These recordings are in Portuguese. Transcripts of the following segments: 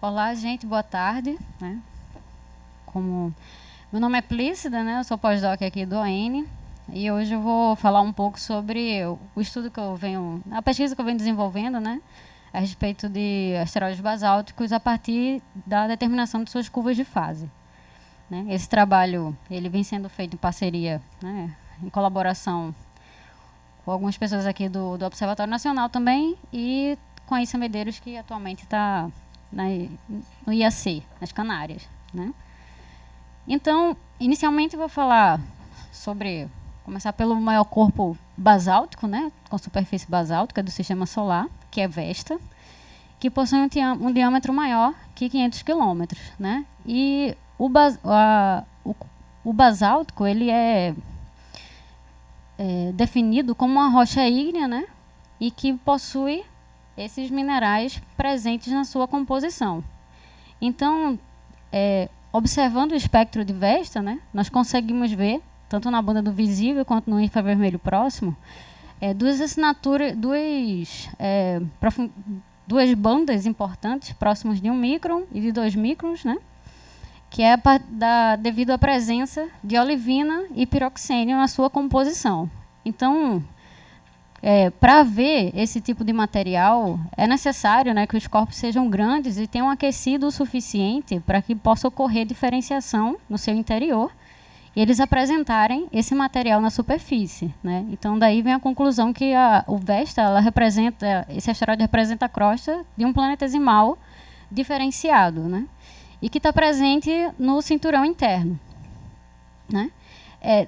Olá, gente, boa tarde. Né? Meu nome é Plícida, né? Eu sou pós-doc aqui do ON, e hoje eu vou falar um pouco sobre o estudo que eu venho, a pesquisa que eu venho desenvolvendo, né? A respeito de asteroides basálticos a partir da determinação de suas curvas de fase. Né? Esse trabalho ele vem sendo feito em parceria, né? Em colaboração com algumas pessoas aqui do Observatório Nacional também, e com a Issa Medeiros, que atualmente está no IAC, nas Canárias. Né? Então, inicialmente vou falar sobre, começar pelo maior corpo basáltico, né, com superfície basáltica do Sistema Solar, que é Vesta, que possui um diâmetro maior que 500 quilômetros. Né? E o basáltico ele é definido como uma rocha ígnea, né, e que possui esses minerais presentes na sua composição. Então, observando o espectro de Vesta, né, nós conseguimos ver, tanto na banda do visível quanto no infravermelho próximo, duas bandas importantes, próximas de 1 micron e de 2 microns, né, que é devido à presença de olivina e piroxênio na sua composição. Então, para ver esse tipo de material, é necessário, né, que os corpos sejam grandes e tenham aquecido o suficiente para que possa ocorrer diferenciação no seu interior e eles apresentarem esse material na superfície. Né? Então, daí vem a conclusão que o Vesta, esse asteroide representa a crosta de um planetesimal diferenciado, né? E que está presente no cinturão interno. Né?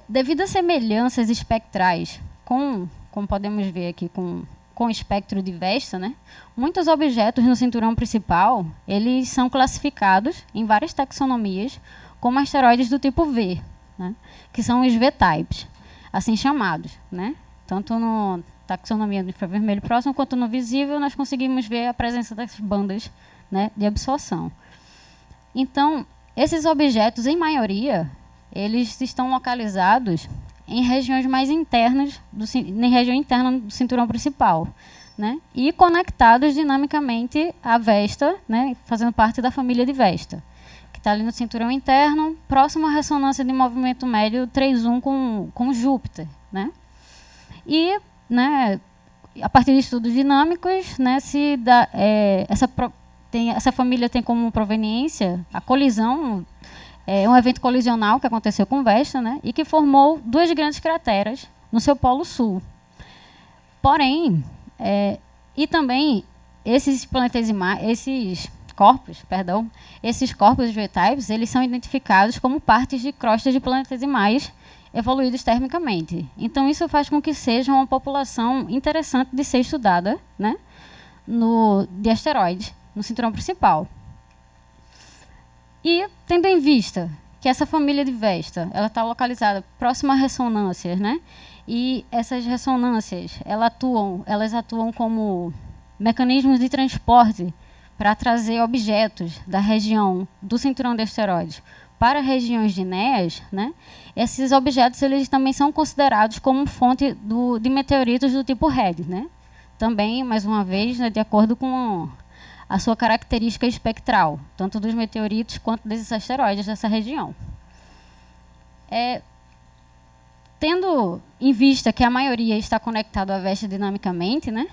Devido a semelhanças espectrais como podemos ver aqui com o espectro de Vesta, né? Muitos objetos no cinturão principal eles são classificados em várias taxonomias como asteroides do tipo V, né? Que são os V-types, assim chamados. Né? Tanto na taxonomia do infravermelho próximo quanto no visível, nós conseguimos ver a presença das bandas, né, de absorção. Então, esses objetos, em maioria, eles estão localizados em regiões mais internas, na região interna do cinturão principal, né? E conectados dinamicamente à Vesta, né? Fazendo parte da família de Vesta, que está ali no cinturão interno, próximo à ressonância de movimento médio 3,1 com Júpiter. Né? E, né, a partir de estudos dinâmicos, né, essa família tem como proveniência a colisão, um evento colisional que aconteceu com Vesta, né, e que formou duas grandes crateras no seu polo sul. Porém, e também esses corpos V-types, eles são identificados como partes de crostas de planetesimais evoluídos termicamente. Então, isso faz com que seja uma população interessante de ser estudada, né, de asteroides no cinturão principal. E, tendo em vista que essa família de Vesta está localizada próxima a ressonâncias, né, e essas ressonâncias elas atuam como mecanismos de transporte para trazer objetos da região do cinturão de asteroides para regiões de Enéas, né, esses objetos eles também são considerados como fonte de meteoritos do tipo RED. Né? Também, mais uma vez, né, de acordo com a sua característica espectral, tanto dos meteoritos quanto desses asteroides dessa região. Tendo em vista que a maioria está conectada à Vesta dinamicamente, né,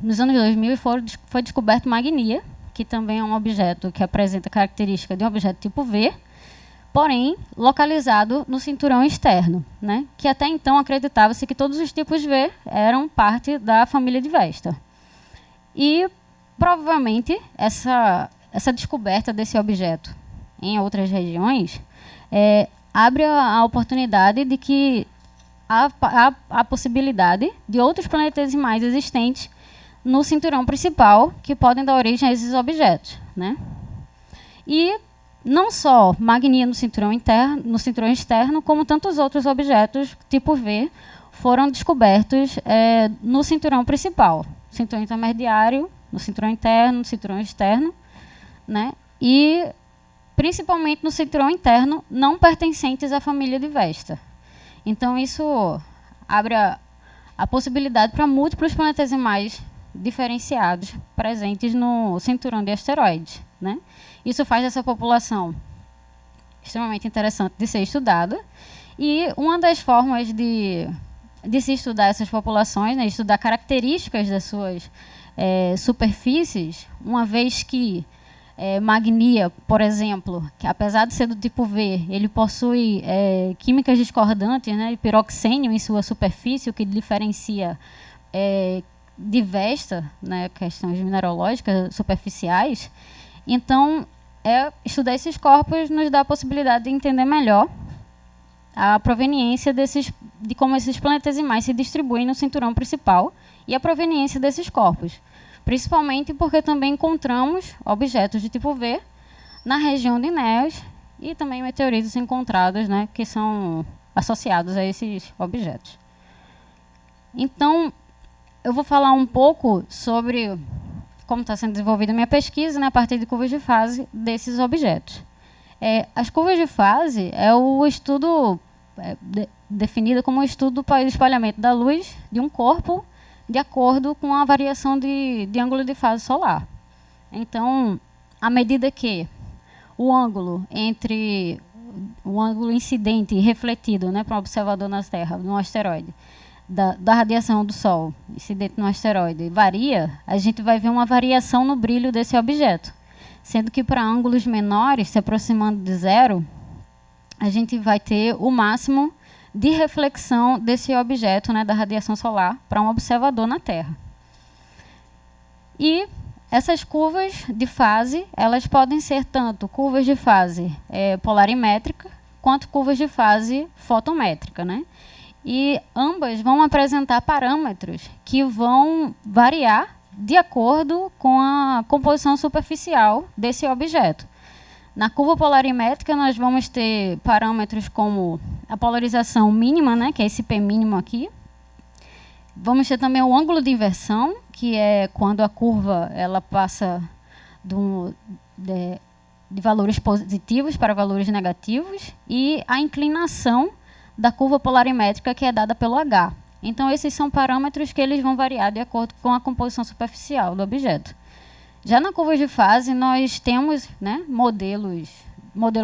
nos anos 2000, foi descoberto Magnia, que também é um objeto que apresenta característica de um objeto tipo V, porém localizado no cinturão externo, né, que até então acreditava-se que todos os tipos V eram parte da família de Vesta. E, provavelmente, essa descoberta desse objeto em outras regiões abre a oportunidade de que há a possibilidade de outros planetesimais existentes no cinturão principal que podem dar origem a esses objetos. Né? E não só Magnia no cinturão externo, como tantos outros objetos tipo V foram descobertos no cinturão principal. Cinturão intermediário, no cinturão interno, no cinturão externo, né? E principalmente no cinturão interno, não pertencentes à família de Vesta. Então, isso abre a possibilidade para múltiplos planetesimais diferenciados presentes no cinturão de asteroides, né? Isso faz essa população extremamente interessante de ser estudada. E uma das formas de se estudar essas populações, né, estudar características das suas superfícies, uma vez que magnia, por exemplo, que apesar de ser do tipo V, ele possui químicas discordantes, né, piroxênio em sua superfície, o que diferencia de Vesta, né, questões mineralógicas superficiais. Então, estudar esses corpos nos dá a possibilidade de entender melhor a proveniência de como esses planetesimais se distribuem no cinturão principal e a proveniência desses corpos. Principalmente porque também encontramos objetos de tipo V na região de Neos e também meteoritos encontrados, né, que são associados a esses objetos. Então, eu vou falar um pouco sobre como está sendo desenvolvida a minha pesquisa, né, a partir de curvas de fase desses objetos. As curvas de fase é o estudo definido como o estudo do espalhamento da luz de um corpo de acordo com a variação de ângulo de fase solar. Então, à medida que o ângulo entre o ângulo incidente e refletido, né, para um observador na Terra, no asteroide, da radiação do Sol incidente no asteroide varia, a gente vai ver uma variação no brilho desse objeto. Sendo que para ângulos menores, se aproximando de zero, a gente vai ter o máximo de reflexão desse objeto, né, da radiação solar, para um observador na Terra. E essas curvas de fase, elas podem ser tanto curvas de fase polarimétrica, quanto curvas de fase fotométrica, né? E ambas vão apresentar parâmetros que vão variar de acordo com a composição superficial desse objeto. Na curva polarimétrica, nós vamos ter parâmetros como a polarização mínima, né, que é esse P mínimo aqui. Vamos ter também o ângulo de inversão, que é quando a curva ela passa de valores positivos para valores negativos, e a inclinação da curva polarimétrica, que é dada pelo H. Então, esses são parâmetros que eles vão variar de acordo com a composição superficial do objeto. Já na curva de fase, nós temos, né, modelo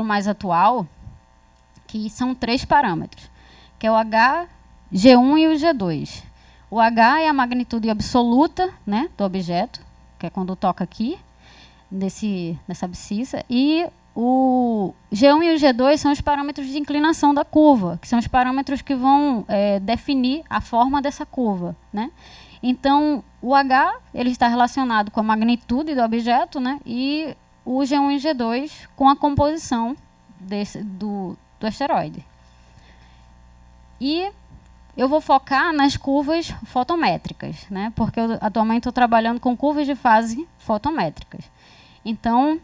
mais atual, que são 3 parâmetros, que é o H, G1 e o G2. O H é a magnitude absoluta, né, do objeto, que é quando toca aqui, nessa abscissa, e o G1 e o G2 são os parâmetros de inclinação da curva, que são os parâmetros que vão definir a forma dessa curva, né? Então, o H ele está relacionado com a magnitude do objeto, né? E o G1 e o G2 com a composição do asteroide. E eu vou focar nas curvas fotométricas, né? Porque eu atualmente estou trabalhando com curvas de fase fotométricas. Então,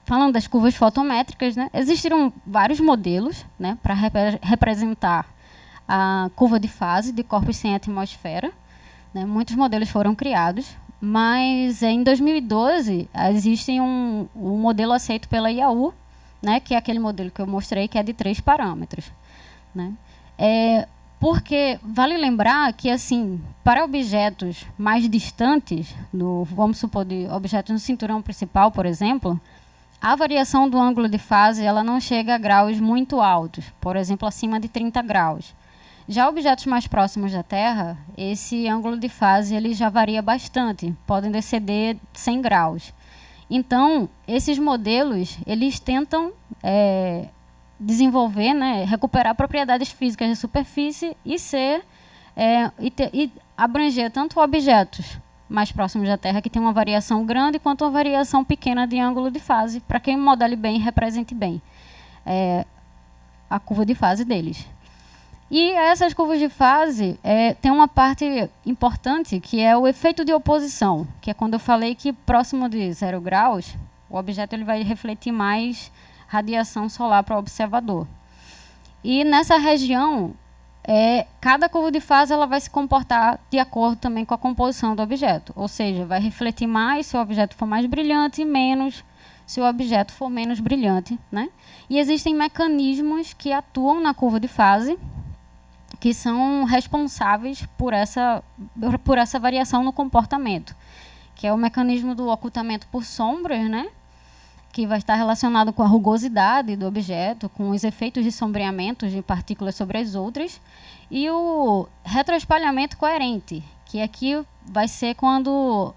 falando das curvas fotométricas, né, existiram vários modelos, né, para representar a curva de fase de corpos sem atmosfera. Né, muitos modelos foram criados, mas em 2012 existe um modelo aceito pela IAU, né, que é aquele modelo que eu mostrei, que é de 3 parâmetros. Né. Porque vale lembrar que, assim, para objetos mais distantes, vamos supor, de objetos no cinturão principal, por exemplo, a variação do ângulo de fase ela não chega a graus muito altos, por exemplo, acima de 30 graus. Já objetos mais próximos da Terra, esse ângulo de fase ele já varia bastante, podem exceder 100 graus. Então, esses modelos eles tentam desenvolver, né, recuperar propriedades físicas da superfície e e abranger tanto objetos mais próximos da Terra, que tem uma variação grande, quanto uma variação pequena de ângulo de fase, para que modele bem e represente bem a curva de fase deles. E essas curvas de fase tem uma parte importante, que é o efeito de oposição, que é quando eu falei que próximo de 0 graus, o objeto ele vai refletir mais radiação solar para o observador. E nessa região, cada curva de fase ela vai se comportar de acordo também com a composição do objeto. Ou seja, vai refletir mais se o objeto for mais brilhante e menos se o objeto for menos brilhante. Né? E existem mecanismos que atuam na curva de fase, que são responsáveis por essa variação no comportamento, que é o mecanismo do ocultamento por sombras, né? Que vai estar relacionado com a rugosidade do objeto, com os efeitos de sombreamento de partículas sobre as outras, e o retroespalhamento coerente, que aqui vai ser quando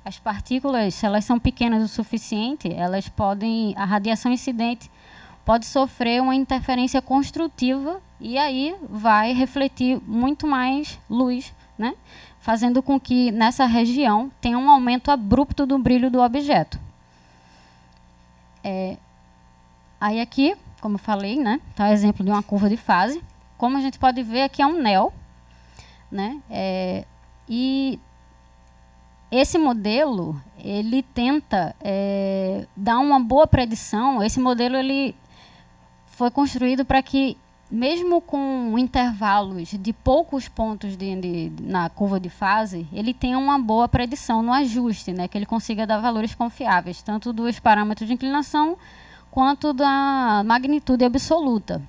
as partículas, se elas são pequenas o suficiente, a radiação incidente pode sofrer uma interferência construtiva e aí vai refletir muito mais luz, né? Fazendo com que nessa região tenha um aumento abrupto do brilho do objeto. Aí aqui, como eu falei, né, tá um exemplo de uma curva de fase. Como a gente pode ver, aqui é um NEL, né? E esse modelo, ele tenta dar uma boa predição. Esse modelo ele foi construído para que, mesmo com intervalos de poucos pontos na curva de fase, ele tenha uma boa predição no ajuste, né? Que ele consiga dar valores confiáveis, tanto dos parâmetros de inclinação quanto da magnitude absoluta.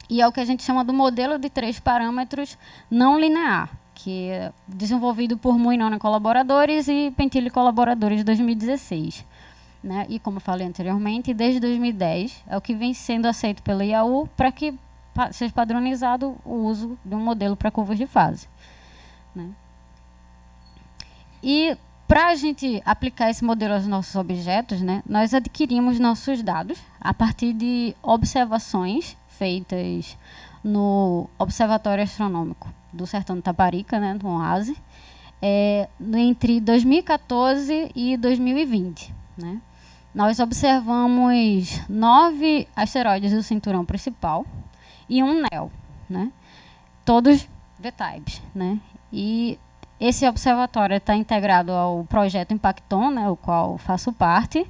E é o que a gente chama do modelo de 3 parâmetros não linear, que é desenvolvido por Muinone colaboradores e Pentilli colaboradores de 2016. Né? E, como falei anteriormente, desde 2010 é o que vem sendo aceito pela IAU para que seja padronizado o uso de um modelo para curvas de fase. Né? E, para a gente aplicar esse modelo aos nossos objetos, né, nós adquirimos nossos dados a partir de observações feitas no Observatório Astronômico do Sertão do Taparica, né, do OASE, entre 2014 e 2020. Né? Nós observamos 9 asteroides do cinturão principal e um NEL, né? Todos V-types. Né? E esse observatório está integrado ao projeto Impacton, né, o qual faço parte,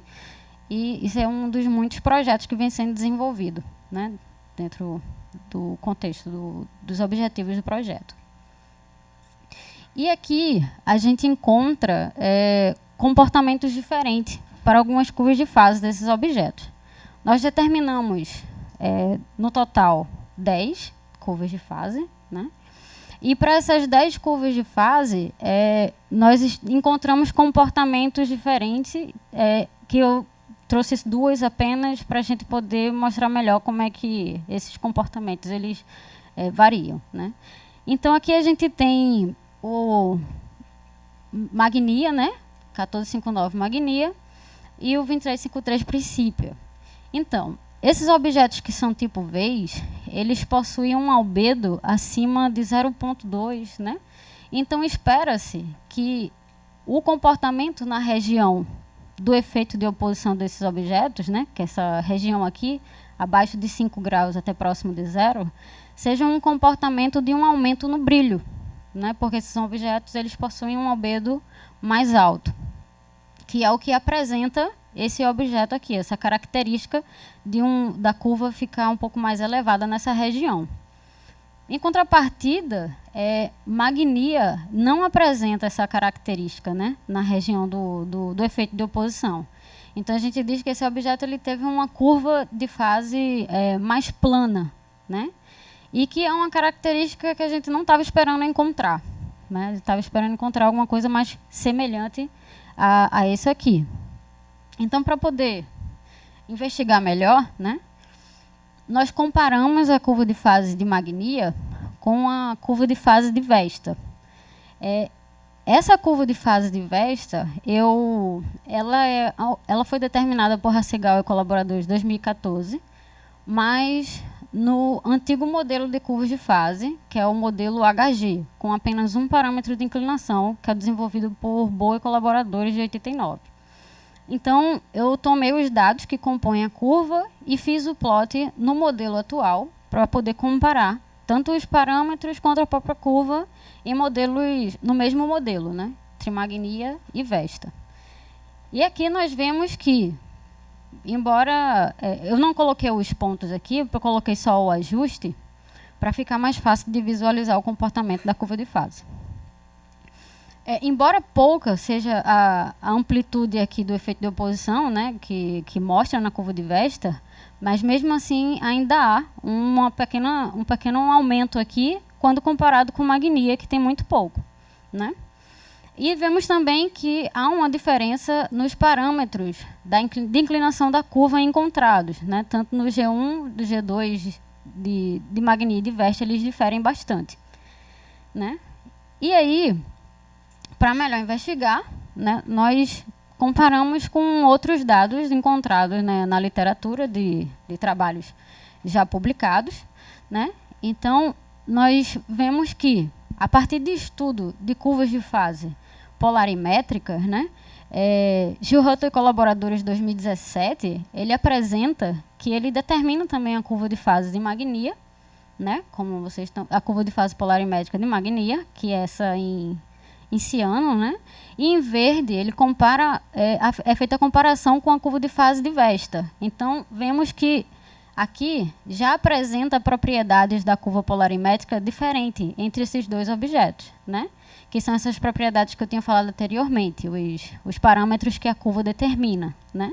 e isso é um dos muitos projetos que vem sendo desenvolvido, né, dentro do contexto dos objetivos do projeto. E aqui a gente encontra comportamentos diferentes para algumas curvas de fase desses objetos. Nós determinamos, no total, 10 curvas de fase, né? E para essas 10 curvas de fase, nós encontramos comportamentos diferentes, que eu trouxe 2 apenas para a gente poder mostrar melhor como é que esses comportamentos eles, variam. Né? Então, aqui a gente tem o Magnia, né? 1459 Magnia, e o 2353 Principia. Então, esses objetos que são tipo vez, eles possuem um albedo acima de 0,2, né? Então, espera-se que o comportamento na região do efeito de oposição desses objetos, né, que essa região aqui, abaixo de 5 graus até próximo de 0, seja um comportamento de um aumento no brilho, né? Porque esses objetos eles possuem um albedo mais alto, que é o que apresenta esse objeto aqui, essa característica da curva ficar um pouco mais elevada nessa região. Em contrapartida, Magnia não apresenta essa característica, né, na região do efeito de oposição. Então, a gente diz que esse objeto ele teve uma curva de fase mais plana, né, e que é uma característica que a gente não estava esperando encontrar. Né, estava esperando encontrar alguma coisa mais semelhante a esse aqui. Então, para poder investigar melhor, né, nós comparamos a curva de fase de Magnia com a curva de fase de Vesta. Essa curva de fase de Vesta, ela foi determinada por Hasegawa e colaboradores em 2014, mas no antigo modelo de curvas de fase, que é o modelo HG, com apenas um parâmetro de inclinação, que é desenvolvido por Boa e colaboradores de 89. Então, eu tomei os dados que compõem a curva e fiz o plot no modelo atual para poder comparar tanto os parâmetros quanto a própria curva em modelos, no mesmo modelo, né? Trimagnia e Vesta. E aqui nós vemos que, embora eu não coloquei os pontos aqui, eu coloquei só o ajuste para ficar mais fácil de visualizar o comportamento da curva de fase. Embora pouca seja a amplitude aqui do efeito de oposição, né, que mostra na curva de Vesta, mas mesmo assim ainda há um pequeno aumento aqui quando comparado com magnia, que tem muito pouco, né? E vemos também que há uma diferença nos parâmetros de inclinação da curva encontrados, né? Tanto no G1, do G2 de magnia e de Vesta, eles diferem bastante, né? E aí, para melhor investigar, né, nós comparamos com outros dados encontrados, né, na literatura de trabalhos já publicados, né? Então, nós vemos que, a partir de estudo de curvas de fase polarimétricas, né, Gil Hutton e colaboradores 2017, ele apresenta que ele determina também a curva de fase de magnia, né, como vocês estão, a curva de fase polarimétrica de magnia, que é essa em ciano, né? E em verde ele compara, é feita a comparação com a curva de fase de Vesta. Então vemos que aqui já apresenta propriedades da curva polarimétrica diferente entre esses dois objetos, né? Que são essas propriedades que eu tinha falado anteriormente, os parâmetros que a curva determina, né?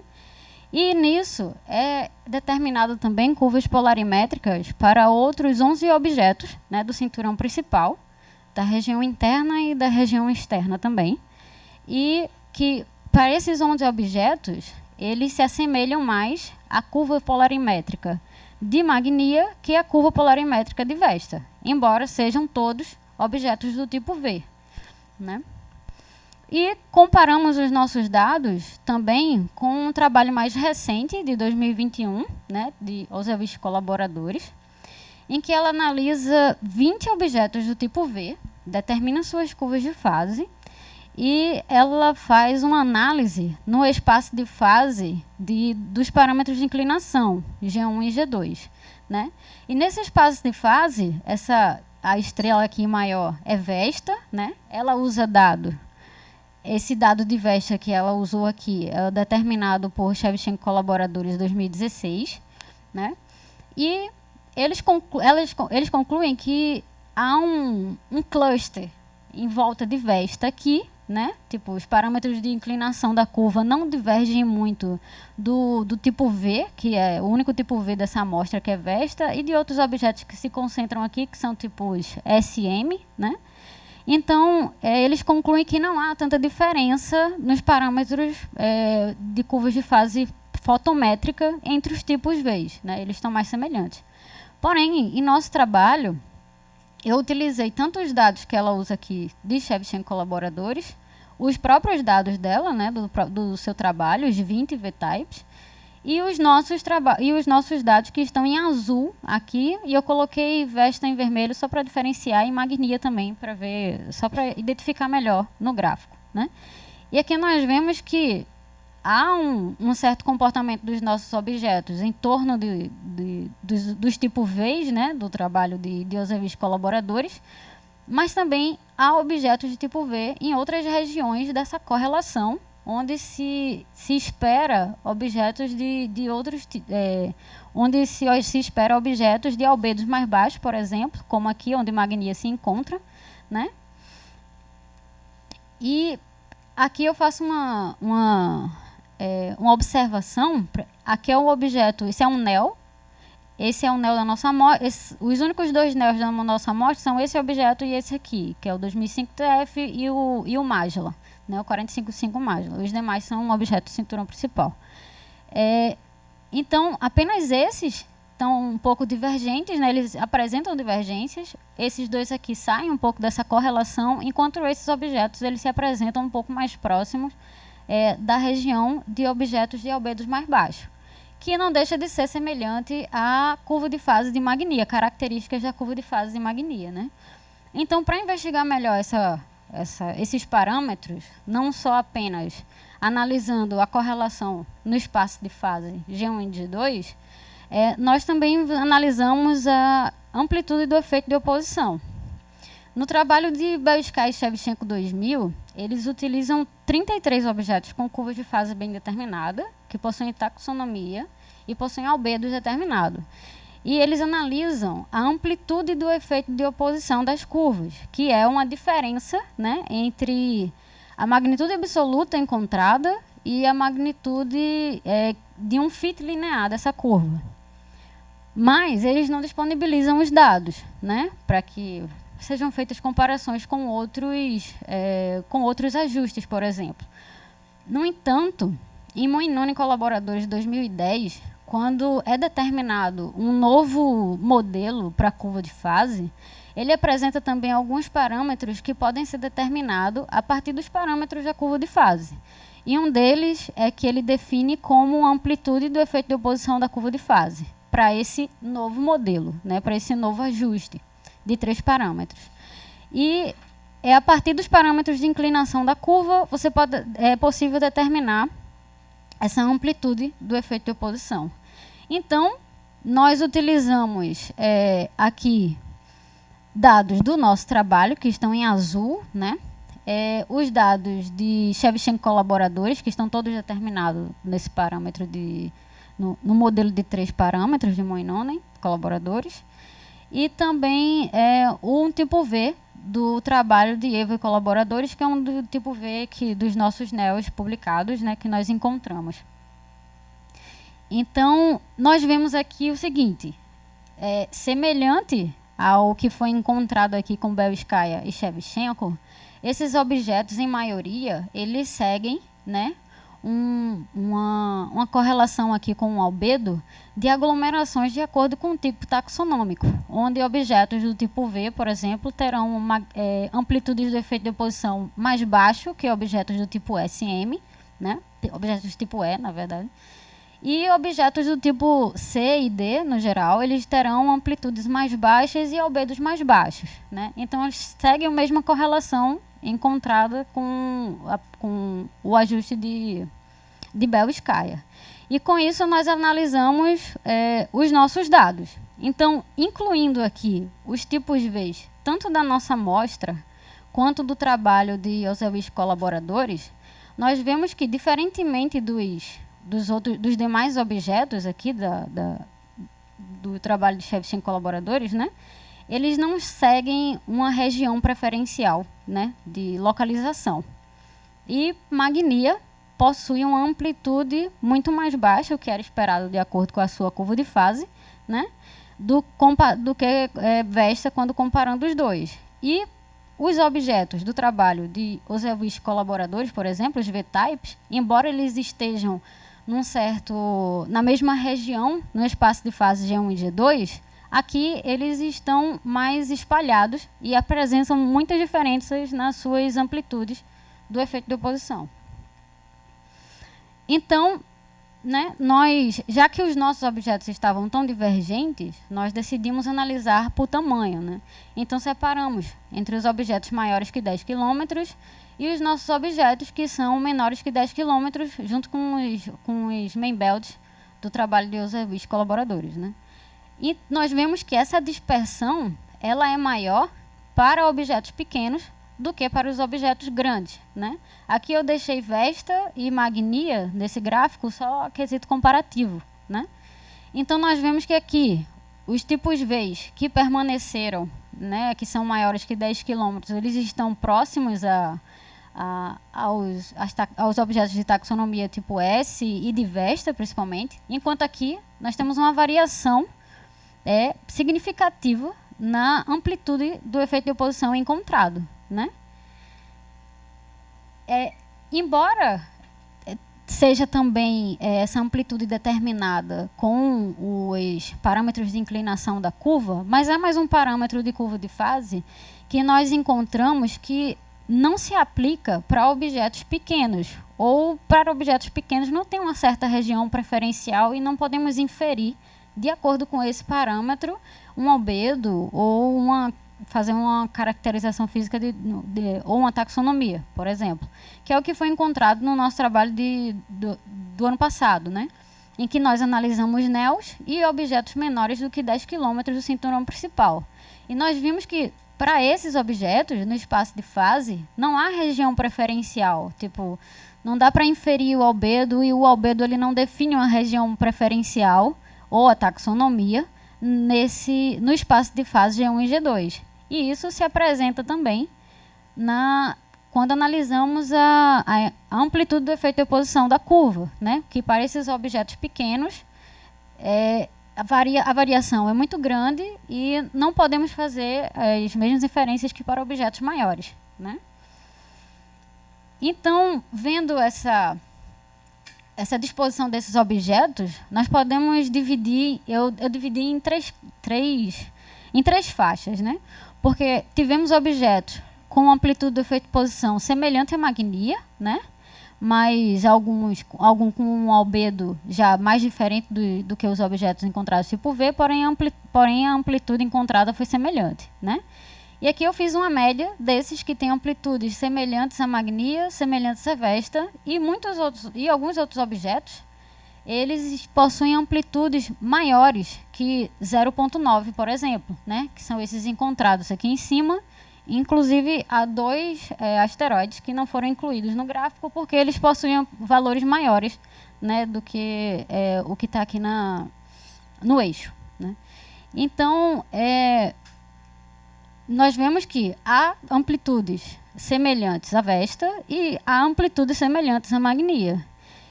E nisso é determinado também curvas polarimétricas para outros 11 objetos, né, do cinturão principal, da região interna e da região externa também. E que, para esses 11 objetos, eles se assemelham mais à curva polarimétrica de magnia que à curva polarimétrica de Vesta, embora sejam todos objetos do tipo V, né? E comparamos os nossos dados também com um trabalho mais recente, de 2021, né, de Ozevic e colaboradores, em que ela analisa 20 objetos do tipo V, determina suas curvas de fase e ela faz uma análise no espaço de fase dos parâmetros de inclinação, G1 e G2, né? E nesse espaço de fase, a estrela aqui maior é Vesta, né? Ela usa esse dado de Vesta que ela usou aqui é determinado por Shevchenko e colaboradores 2016, né? E eles concluem que há um cluster em volta de Vesta aqui, né? Tipo, os parâmetros de inclinação da curva não divergem muito do tipo V, que é o único tipo V dessa amostra, que é Vesta, e de outros objetos que se concentram aqui, que são tipos SM, né? Então, eles concluem que não há tanta diferença nos parâmetros de curvas de fase fotométrica entre os tipos V, né? Eles estão mais semelhantes. Porém, em nosso trabalho, eu utilizei tanto os dados que ela usa aqui de Shevchenko colaboradores, os próprios dados dela, né, do seu trabalho, os 20 V-types, e os nossos dados que estão em azul aqui, e eu coloquei Vesta em vermelho só para diferenciar, e magnia também, para ver, só para identificar melhor no gráfico, né? E aqui nós vemos que há um certo comportamento dos nossos objetos em torno dos tipos V, né, do trabalho de Ozevic colaboradores, mas também há objetos de tipo V em outras regiões dessa correlação, onde se espera objetos de outros, onde se espera objetos de albedos mais baixos, por exemplo, como aqui onde magnia se encontra, né? E aqui eu faço uma observação. Aqui é um objeto, esse é um NEL, esse é um NEL da nossa amostra. Os únicos dois NELs da nossa amostra são esse objeto e esse aqui, que é o 2005 TF e o Magella, né, o 455 Magella. Os demais são objetos do cinturão principal. Então, apenas esses estão um pouco divergentes, né, eles apresentam divergências. Esses dois aqui saem um pouco dessa correlação, enquanto esses objetos eles se apresentam um pouco mais próximos da região de objetos de albedos mais baixos, que não deixa de ser semelhante à curva de fase de magnia, características da curva de fase de magnia, né? Então, para investigar melhor esses parâmetros, não só apenas analisando a correlação no espaço de fase G1 e G2, nós também analisamos a amplitude do efeito de oposição. No trabalho de Belskay e Shevchenko 2000, eles utilizam 33 objetos com curvas de fase bem determinada, que possuem taxonomia e possuem albedos determinados. E eles analisam a amplitude do efeito de oposição das curvas, que é uma diferença, né, entre a magnitude absoluta encontrada e a magnitude de um fit linear dessa curva. Mas eles não disponibilizam os dados, né, para que sejam feitas comparações com outros ajustes, por exemplo. No entanto, em Moinone Colaboradores 2010, quando é determinado um novo modelo para a curva de fase, ele apresenta também alguns parâmetros que podem ser determinados a partir dos parâmetros da curva de fase. E um deles é que ele define como a amplitude do efeito de oposição da curva de fase para esse novo modelo, né, para esse novo ajuste de 3 parâmetros. E a partir dos parâmetros de inclinação da curva, é possível determinar essa amplitude do efeito de oposição. Então, nós utilizamos aqui dados do nosso trabalho, que estão em azul, né? Os dados de Shevchenko Colaboradores, que estão todos determinados nesse parâmetro no modelo de 3 parâmetros de Moinone Colaboradores, e também um tipo V do trabalho de Evo e Colaboradores, que é um do tipo V dos nossos NEOs publicados, né, que nós encontramos. Então, nós vemos aqui o seguinte, semelhante ao que foi encontrado aqui com Belskaya e Shevchenko, esses objetos, em maioria, eles seguem, né, uma correlação aqui com o albedo de aglomerações de acordo com o tipo taxonômico, onde objetos do tipo V, por exemplo, terão amplitudes do efeito de oposição mais baixo que objetos do tipo SM, né, objetos do tipo E, na verdade. E objetos do tipo C e D, no geral, eles terão amplitudes mais baixas e albedos mais baixos, né? Então, eles seguem a mesma correlação encontrada com o ajuste de Belskaya. E, com isso, nós analisamos os nossos dados. Então, incluindo aqui os tipos V, tanto da nossa amostra, quanto do trabalho de Ozewisch Colaboradores, nós vemos que, diferentemente dos demais objetos aqui do trabalho de Shevchenko Colaboradores, né, eles não seguem uma região preferencial, né, de localização. E magnia possui uma amplitude muito mais baixa, o que era esperado de acordo com a sua curva de fase, né, do que Vesta quando comparando os dois. E os objetos do trabalho de Ozewisch Colaboradores, por exemplo, os V-types, embora eles estejam na mesma região, no espaço de fase G1 e G2, aqui eles estão mais espalhados e apresentam muitas diferenças nas suas amplitudes do efeito de oposição. Então, né, já que os nossos objetos estavam tão divergentes, nós decidimos analisar por tamanho, né? Então, separamos entre os objetos maiores que 10 km e os nossos objetos que são menores que 10 km, junto com os main belts do trabalho de Ozewisch Colaboradores, né? E nós vemos que essa dispersão ela é maior para objetos pequenos do que para os objetos grandes, né? Aqui eu deixei Vesta e magnia nesse gráfico só a quesito comparativo, né? Então nós vemos que aqui os tipos V que permaneceram, né, que são maiores que 10 km, eles estão próximos aos objetos de taxonomia tipo S e de Vesta, principalmente, enquanto aqui nós temos uma variação significativa na amplitude do efeito de oposição encontrado, né? Embora seja também essa amplitude determinada com os parâmetros de inclinação da curva, mas é mais um parâmetro de curva de fase que nós encontramos que não se aplica para objetos pequenos, ou para objetos pequenos não tem uma certa região preferencial e não podemos inferir, de acordo com esse parâmetro, um albedo ou fazer uma caracterização física ou uma taxonomia, por exemplo, que é o que foi encontrado no nosso trabalho do ano passado, né? Em que nós analisamos NEOs e objetos menores do que 10 km do cinturão principal. E nós vimos que, para esses objetos, no espaço de fase, não há região preferencial. Tipo, não dá para inferir o albedo, e o albedo ele não define uma região preferencial ou a taxonomia no espaço de fase G1 e G2. E isso se apresenta também quando analisamos a amplitude do efeito de oposição da curva, né? Que para esses objetos pequenos, a variação é muito grande e não podemos fazer as mesmas inferências que para objetos maiores, né? Então, vendo essa disposição desses objetos, nós podemos dividir, eu dividi em três faixas, né? Porque tivemos objetos com amplitude do efeito de posição semelhante à magnia, né? Mas algum com um albedo já mais diferente do que os objetos encontrados tipo V, porém a amplitude encontrada foi semelhante, né? E aqui eu fiz uma média desses que têm amplitudes semelhantes à magnia, semelhantes à Vesta, e alguns outros objetos, eles possuem amplitudes maiores que 0,9, por exemplo, né? Que são esses encontrados aqui em cima. Inclusive, há 2 asteroides que não foram incluídos no gráfico porque eles possuíam valores maiores, né, do que o que está aqui no eixo, né? Então, nós vemos que há amplitudes semelhantes à Vesta e há amplitudes semelhantes à magnia.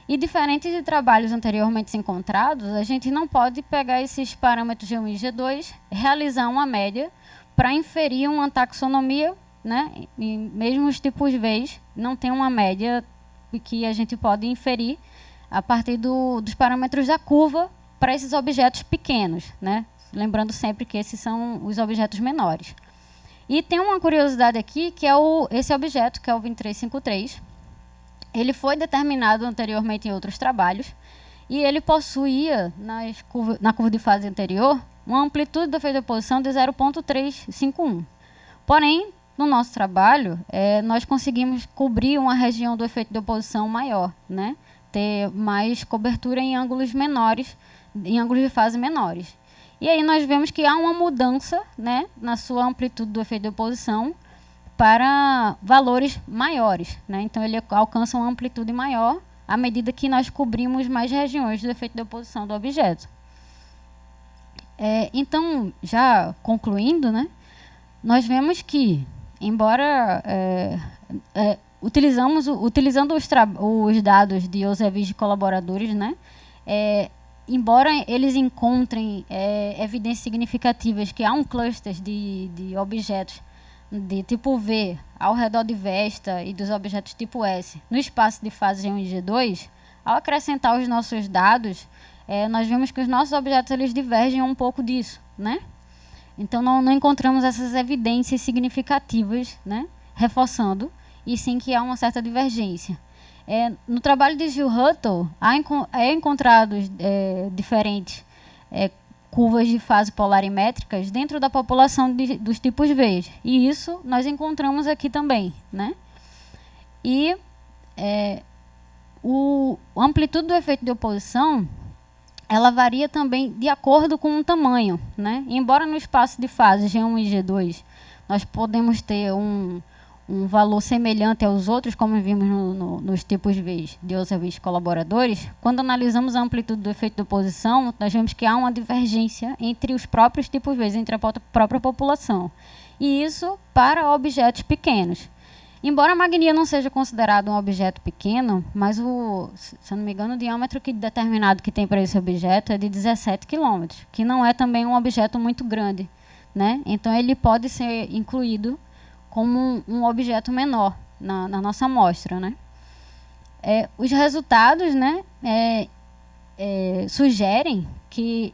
E diferentes de trabalhos anteriormente encontrados, a gente não pode pegar esses parâmetros G1 e G2, realizar uma média para inferir uma taxonomia, né? E mesmo os tipos V não tem uma média que a gente pode inferir a partir dos parâmetros da curva para esses objetos pequenos, né? Lembrando sempre que esses são os objetos menores. E tem uma curiosidade aqui, que é esse objeto, que é o 2353. Ele foi determinado anteriormente em outros trabalhos, e ele possuía, na curva de fase anterior, uma amplitude do efeito de oposição de 0,351. Porém, no nosso trabalho, nós conseguimos cobrir uma região do efeito de oposição maior, né? Ter mais cobertura em ângulos menores, em ângulos de fase menores. E aí nós vemos que há uma mudança, né, na sua amplitude do efeito de oposição para valores maiores, né? Então ele alcança uma amplitude maior à medida que nós cobrimos mais regiões do efeito de oposição do objeto. Então, já concluindo, né, nós vemos que, embora utilizando os dados de Ozevich e colaboradores, né, embora eles encontrem evidências significativas que há um cluster de objetos de tipo V ao redor de Vesta e dos objetos tipo S no espaço de fase G1 e G2, ao acrescentar os nossos dados, nós vemos que os nossos objetos eles divergem um pouco disso, né? Então não encontramos essas evidências significativas, né, reforçando, e sim que há uma certa divergência. No trabalho de Gil Huttle, há encontrados diferentes curvas de fase polarimétricas dentro da população dos tipos V. E isso nós encontramos aqui também, né? E a amplitude do efeito de oposição, ela varia também de acordo com o tamanho, né? Embora no espaço de fase G1 e G2 nós podemos ter um valor semelhante aos outros, como vimos nos tipos V de Ozevich e colaboradores, quando analisamos a amplitude do efeito de oposição, nós vemos que há uma divergência entre os próprios tipos V, entre a própria população. E isso para objetos pequenos. Embora a magnia não seja considerado um objeto pequeno, mas, se eu não me engano, o diâmetro determinado que tem para esse objeto é de 17 km, que não é também um objeto muito grande, né? Então, ele pode ser incluído como um objeto menor na nossa amostra, né? Os resultados, né, sugerem que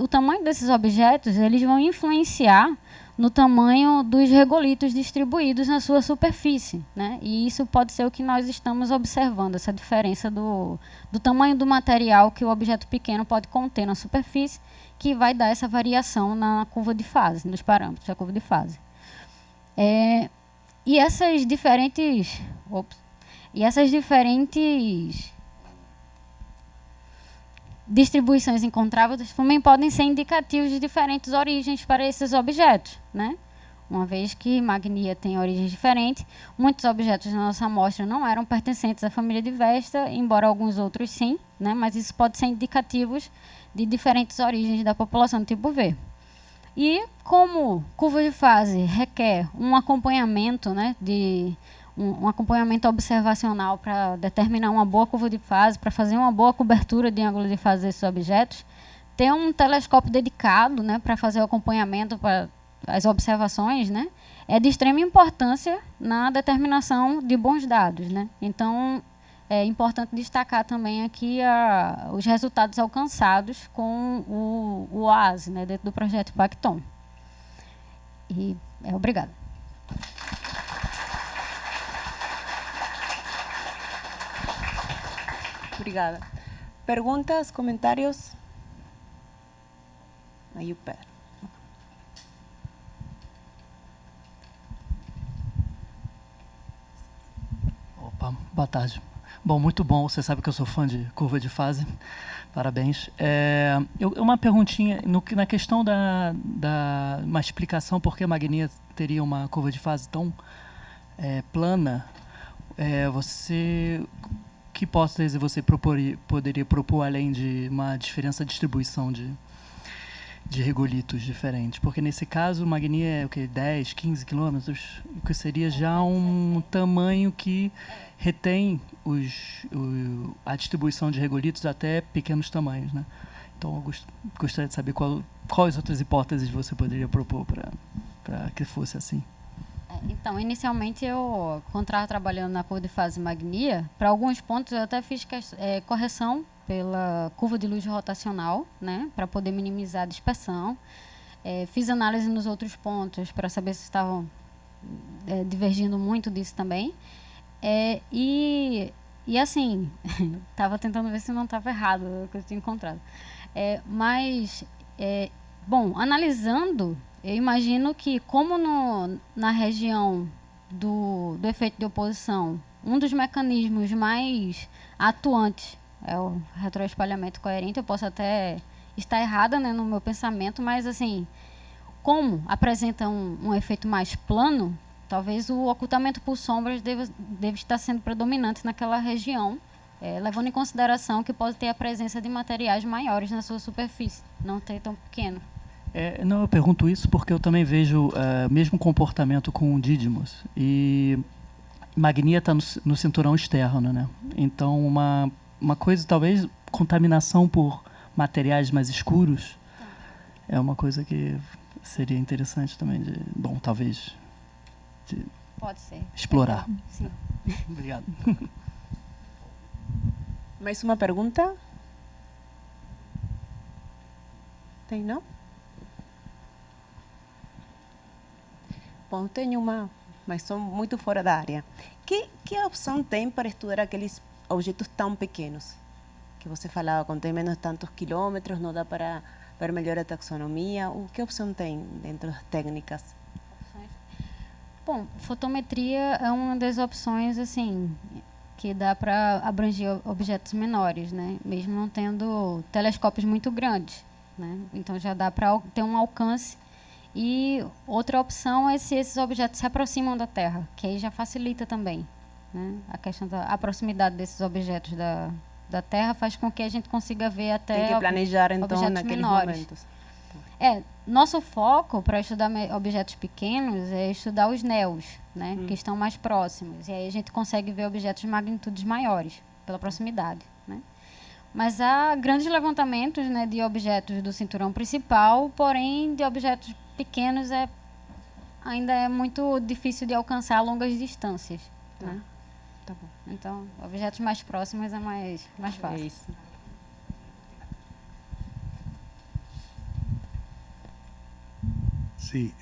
o tamanho desses objetos eles vão influenciar no tamanho dos regolitos distribuídos na sua superfície, né? E isso pode ser o que nós estamos observando, essa diferença do tamanho do material que o objeto pequeno pode conter na superfície, que vai dar essa variação na curva de fase, nos parâmetros da curva de fase. E essas diferentes distribuições encontráveis também podem ser indicativos de diferentes origens para esses objetos, né? Uma vez que magnia tem origens diferentes, muitos objetos na nossa amostra não eram pertencentes à família de Vesta, embora alguns outros sim, né? Mas isso pode ser indicativos de diferentes origens da população do tipo V. E como curva de fase requer um acompanhamento, né, um acompanhamento observacional para determinar uma boa curva de fase, para fazer uma boa cobertura de ângulo de fase desses objetos, ter um telescópio dedicado, né, para fazer o acompanhamento, para as observações, né, é de extrema importância na determinação de bons dados, né. Então, é importante destacar também aqui os resultados alcançados com o OASE, né, dentro do projeto Pacton. E obrigada. Obrigada. Perguntas, comentários? Aí o Pedro. Opa, boa tarde. Bom, muito bom. Você sabe que eu sou fã de curva de fase. Parabéns. Uma perguntinha na questão uma explicação por que a Magnia teria uma curva de fase tão plana. Que hipótese você poderia propor além de uma diferença de distribuição de regolitos diferentes? Porque nesse caso, o Magnia é o quê? 10, 15 quilômetros, que seria já um tamanho que retém a distribuição de regolitos até pequenos tamanhos, né? Então, eu gostaria de saber quais outras hipóteses você poderia propor para que fosse assim. Então, inicialmente, quando estava trabalhando na curva de fase Magnia, para alguns pontos eu até fiz correção pela curva de luz rotacional, né, para poder minimizar a dispersão. Fiz análise nos outros pontos para saber se estavam divergindo muito disso também. E assim, estava tentando ver se não estava errado o que eu tinha encontrado. Bom, analisando, eu imagino que, como na região do efeito de oposição, um dos mecanismos mais atuantes é o retroespalhamento coerente, eu posso até estar errada, né, no meu pensamento, mas assim, como apresenta um efeito mais plano, talvez o ocultamento por sombras deve estar sendo predominante naquela região, levando em consideração que pode ter a presença de materiais maiores na sua superfície, não ter tão pequeno. Não, eu pergunto isso porque eu também vejo o mesmo comportamento com o Didymos. E Magnia está no cinturão externo, né? Então, uma coisa, talvez, contaminação por materiais mais escuros é uma coisa que seria interessante também talvez pode ser explorar. Sim. Obrigado. Mais uma pergunta? Tem, não? Bom, tenho uma, mas são muito fora da área. Que opção tem para estudar aqueles objetos tão pequenos? Que você falava, contém menos tantos quilômetros, não dá para ver melhor a taxonomia. Que opção tem dentro das técnicas? Bom, fotometria é uma das opções, assim, que dá para abranger objetos menores, né? Mesmo não tendo telescópios muito grandes, né? Então já dá para ter um alcance. E outra opção é se esses objetos se aproximam da Terra, que aí já facilita também, né? A questão da proximidade desses objetos da Terra faz com que a gente consiga ver até tem que planejar, então, objetos naqueles menores. momentos. Nosso foco para estudar objetos pequenos é estudar os NEOs, né? Que estão mais próximos. E aí a gente consegue ver objetos de magnitudes maiores, pela proximidade, né? Mas há grandes levantamentos, né, de objetos do cinturão principal, porém de objetos pequenos ainda é muito difícil de alcançar a longas distâncias, né? Tá bom. Então, objetos mais próximos é mais fácil. Isso. Sí,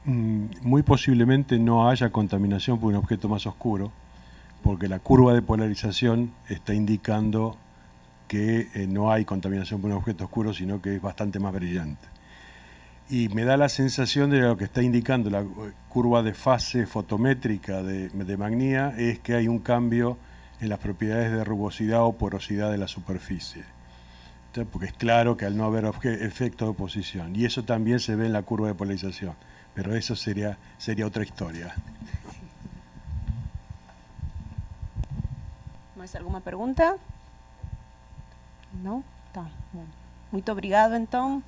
muy posiblemente no haya contaminación por un objeto más oscuro, porque la curva de polarización está indicando que no hay contaminación por un objeto oscuro, sino que es bastante más brillante. Y me da la sensación de lo que está indicando la curva de fase fotométrica de Magnia es que hay un cambio en las propiedades de rugosidad o porosidad de la superficie. Entonces, porque es claro que al no haber efecto de oposición, y eso también se ve en la curva de polarización, pero eso sería otra historia. Mais alguma pergunta? Não? Tá. Bom. Muito obrigado, então.